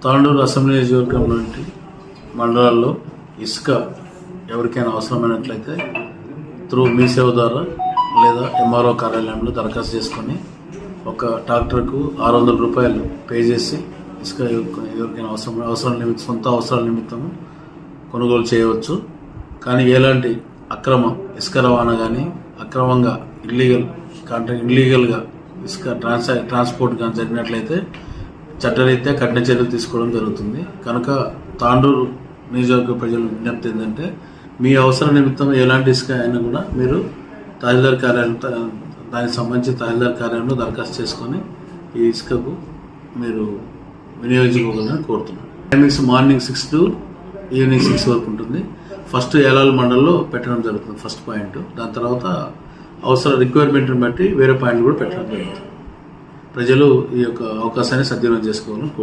Tandur assembly నియోజకవర్గంలో మండలాల్లో ఇసుక ఎవరికైనా అవసరమైనట్లయితే మీ సేవ ద్వారా లేదా ఎంఆర్ఓ కార్యాలయంలో దరఖాస్తు చేసుకొని ఒక ట్రాక్టర్కు 600 రూపాయలు పే చేసి ఇసుక ఎవరికైనా అవసరం నిమిత్తం సొంత అవసరాల నిమిత్తము కొనుగోలు చేయవచ్చు. కానీ ఎలాంటి అక్రమ ఇసుక రవాణా కానీ అక్రమంగా ఇల్లీగల్గా ఇసుక ట్రాన్స్పోర్ట్ కానీ జరిగినట్లయితే చట్టరీత్యా కఠిన చర్యలు తీసుకోవడం జరుగుతుంది. కనుక తాండూరు నియోజకవర్గ ప్రజల విజ్ఞప్తి ఏంటంటే మీ అవసరం నిమిత్తం ఎలాంటి ఇసుక అయినా కూడా మీరు తహసీల్దార్ కార్యాలయం దానికి సంబంధించి తహసీల్దార్ కార్యాలయంలో దరఖాస్తు చేసుకొని ఈ ఇసుకకు మీరు వినియోగించుకోవాలని కోరుతున్నాను. టైమింగ్స్ మార్నింగ్ 6 to ఈవినింగ్ 6 వరకు ఉంటుంది. ఫస్ట్ ఏలాల్ మండల్లో పెట్టడం జరుగుతుంది ఫస్ట్ పాయింట్. దాని తర్వాత రిక్వైర్మెంట్ని బట్టి వేరే పాయింట్ కూడా పెట్టడం జరుగుతుంది. ప్రజలు ఈ యొక్క అవకాశాన్ని సద్వినియోగం చేసుకోవాలని